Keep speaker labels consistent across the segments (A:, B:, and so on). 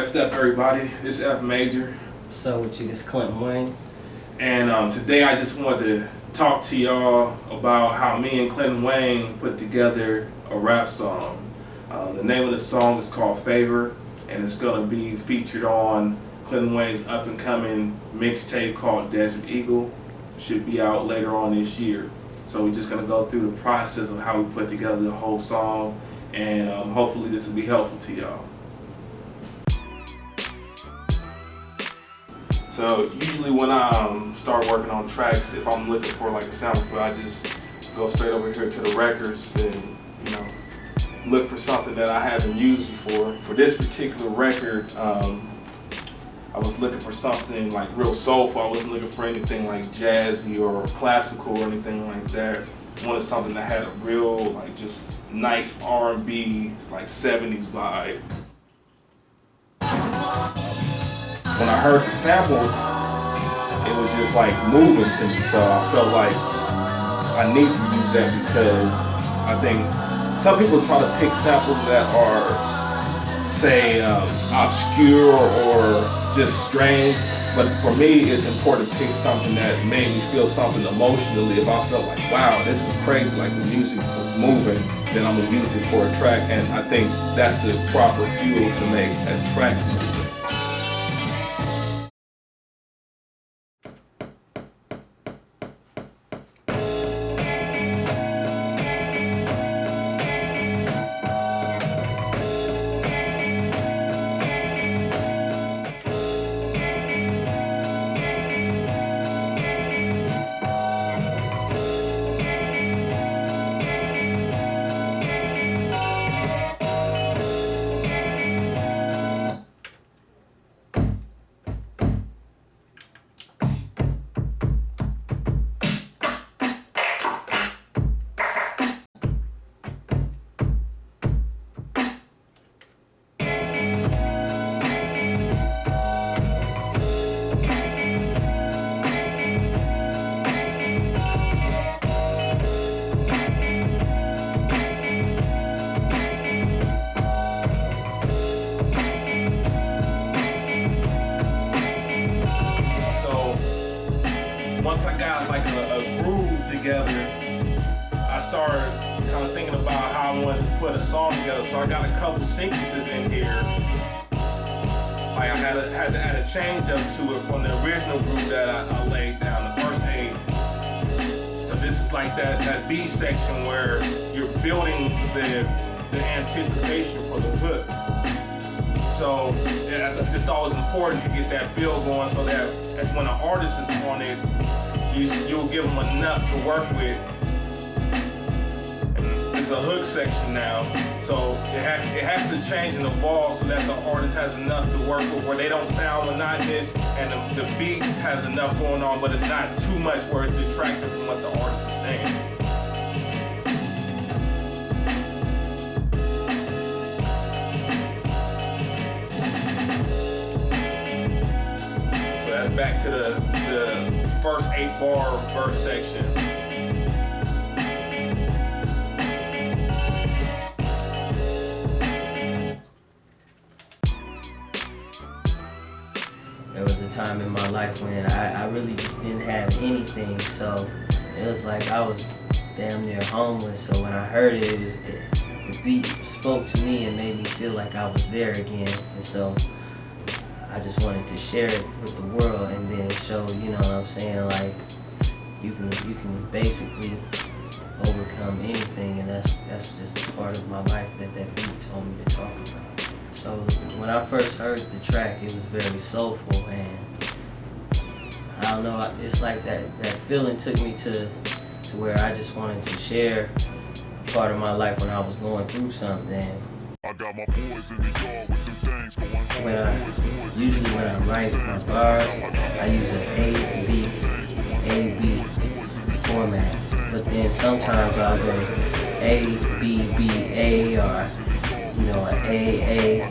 A: What's up, everybody? This is F Major.
B: What's up with you? This is Clinton Wayne.
A: And today I just wanted to talk to y'all about how me and Clinton Wayne put together a rap song. The name of the song is called Favor, and it's going to be featured on Clinton Wayne's up-and-coming mixtape called Desert Eagle. Should be out later on this year. So we're just going to go through the process of how we put together the whole song, and hopefully this will be helpful to y'all. So usually when I start working on tracks, if I'm looking for like a sample for, I just go straight over here to the records and look for something that I haven't used before. For this particular record, I was looking for something like real soulful. I wasn't looking for anything like jazzy or classical or anything like that. I wanted something that had a real like just nice R&B, like 70s vibe. When I heard the sample, it was just like moving to me, so I felt like I need to use that because I think some people try to pick samples that are, say, obscure or just strange, but for me it's important to pick something that made me feel something emotionally. If I felt like, wow, this is crazy, like the music was moving, then I'm gonna use it for a track, and I think that's the proper fuel to make a track moving. Once I got like a groove together, I started kind of thinking about how I wanted to put a song together. So I got a couple sequences in here. Like I had to add a change up to it from the original groove that I laid down, the first 8. So this is like that B section where you're building the anticipation for the hook. So I just thought it was important to get that feel going so that when an artist is on it, you'll give them enough to work with. And it's a hook section now, so it has to change and evolve so that the artist has enough to work with, where they don't sound monotonous and the beat has enough going on, but it's not too much where it's detracting from what the artist is saying. Back to the first 8-bar verse section.
B: There was a time in my life when I really just didn't have anything, so it was like I was damn near homeless. So when I heard it, the beat spoke to me and made me feel like I was there again, and so I just wanted to share it with the world and then show, you know what I'm saying, like you can basically overcome anything, and that's just a part of my life that beat told me to talk about. So when I first heard the track, it was very soulful, and I don't know, it's like that feeling took me to where I just wanted to share a part of my life when I was going through something.
C: I got my boys in the yard with them things going on.
B: Usually when I write my bars, I use an A-B format. But then sometimes I'll go A-B-B-A, or you know, an A,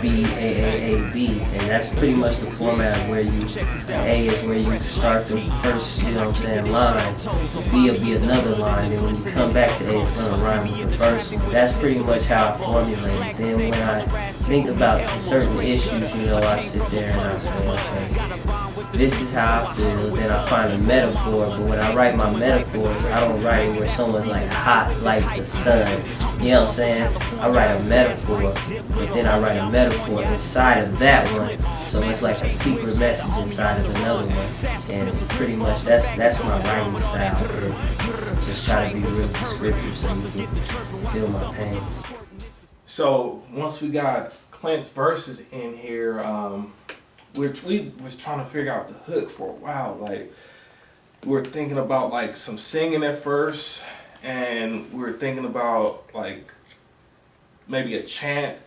B: B, A, B, and that's pretty much the format of where you, A is where you start the first, you know what I'm saying, line, B will be another line, and when you come back to A, it's going to rhyme with the first one. That's pretty much how I formulate it. Then when I think about certain issues, you know, I sit there and I say, okay, this is how I feel, then I find a metaphor, but when I write my metaphors, I don't write it where someone's like hot like the sun, you know what I'm saying? I write a metaphor, but then I write a metaphor inside of that one, so it's like a secret message inside of another one, and pretty much that's my writing style. Just try to be real descriptive so you can feel my pain.
A: So once we got Clint's verses in here, we was trying to figure out the hook for a while. Like, we were thinking about like some singing at first, and we were thinking about like maybe a chant,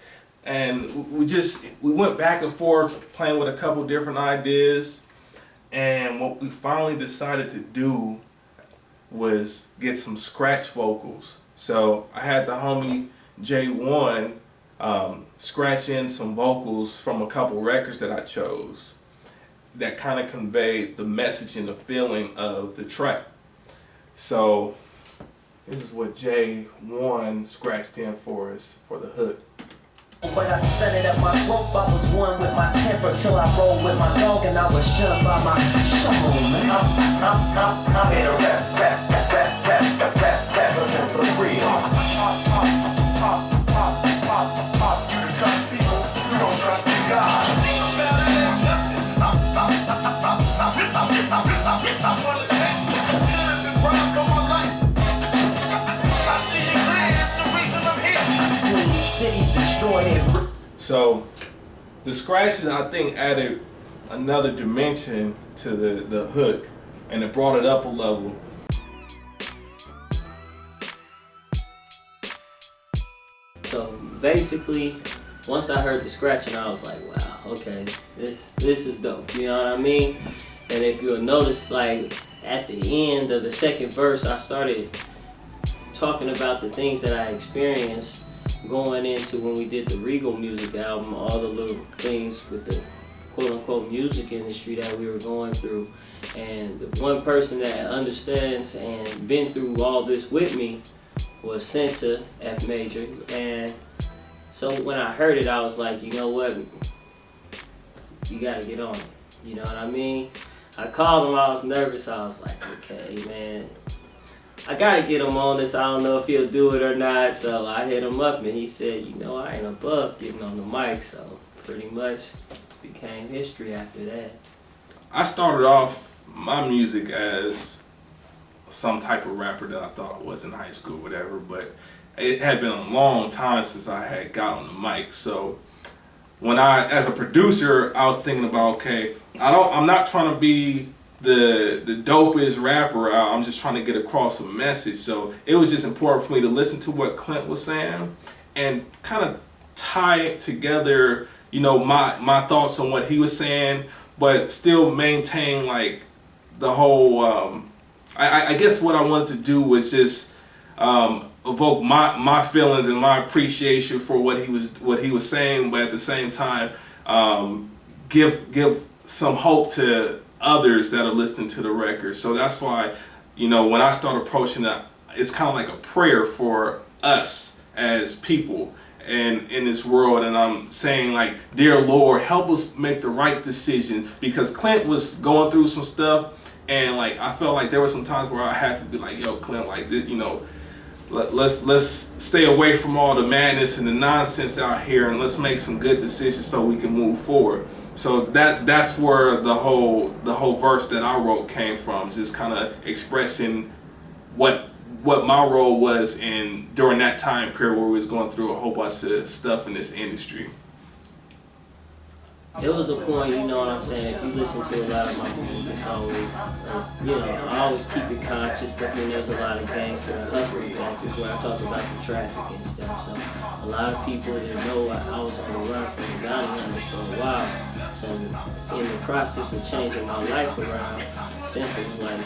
A: and we went back and forth playing with a couple different ideas, and what we finally decided to do was get some scratch vocals. So I had the homie J1 scratch in some vocals from a couple records that I chose that kind of conveyed the message and the feeling of the track. So this is what J1 scratched in for us for the hook.
D: But I spent it at my rope, I was one with my temper till I rolled with my dog and I was shunned by my soul, man. I'm in a rap, listen for free. You can trust people, you don't trust in God. I wanna take lyrics and rhymes on my life. I see it clear, it's the reason I'm here. Cities destroyed and
A: so the scratches, I think, added another dimension to the hook, and it brought it up a level.
B: So basically, once I heard the scratching, I was like, wow, okay, this is dope, you know what I mean? And if you'll notice, like, at the end of the second verse, I started talking about the things that I experienced going into when we did the Regal music album, all the little things with the quote-unquote music industry that we were going through. And the one person that understands and been through all this with me was Senta, F major. And so when I heard it, I was like, you know what, you gotta get on it, you know what I mean? I called him, I was nervous, I was like, okay, man, I gotta get him on this. I don't know if he'll do it or not. So I hit him up and he said, you know, I ain't above getting on the mic. So pretty much became history after that.
A: I started off my music as some type of rapper that I thought was in high school, whatever, but it had been a long time since I had got on the mic. So when as a producer, I was thinking about, okay, I'm not trying to be the dopest rapper out. I'm just trying to get across a message. So it was just important for me to listen to what Clint was saying and kind of tie it together, you know, my thoughts on what he was saying, but still maintain like the whole I guess what I wanted to do was just evoke my feelings and my appreciation for what he was saying, but at the same time give some hope to others that are listening to the record. So that's why, you know, when I start approaching that, it's kind of like a prayer for us as people and in this world. And I'm saying, like, dear Lord, help us make the right decision, because Clint was going through some stuff, and like I felt like there were some times where I had to be like, yo, Clint, like this, you know, let's stay away from all the madness and the nonsense out here, and let's make some good decisions so we can move forward. So that's where the whole verse that I wrote came from, just kind of expressing what my role was during that time period where we was going through a whole bunch of stuff in this industry.
B: It was a point, you know what I'm saying, if you listen to a lot of my music, it's always, you know, I always keep it conscious, but then there's a lot of gangster and hustling factors where I talk about the traffic and stuff. So a lot of people didn't know I was on the run from the bounty hunters for a while. So in the process of changing my life around, since it was like,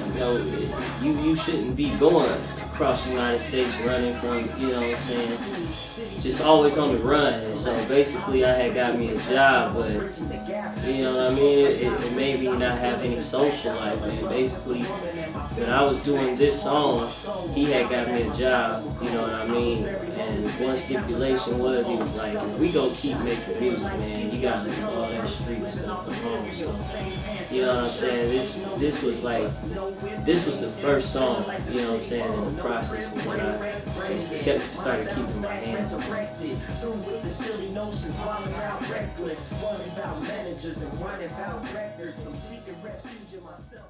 B: you know, you shouldn't be going across the United States running from, you know what I'm saying, just always on the run. And so basically I had got me a job, but you know what I mean, it made me not have any social life. And basically when I was doing this song, he had got me a job, you know what I mean? And one stipulation was, he was like, if we go keep making music, man, you gotta leave all that street stuff at home. So, you know what I'm saying? This was the first song, you know what I'm saying, in the process of when I just started keeping my hands on it.
D: Through with the silly notions, wilding out reckless, worrying about managers and whining about records. I'm seeking refuge in myself.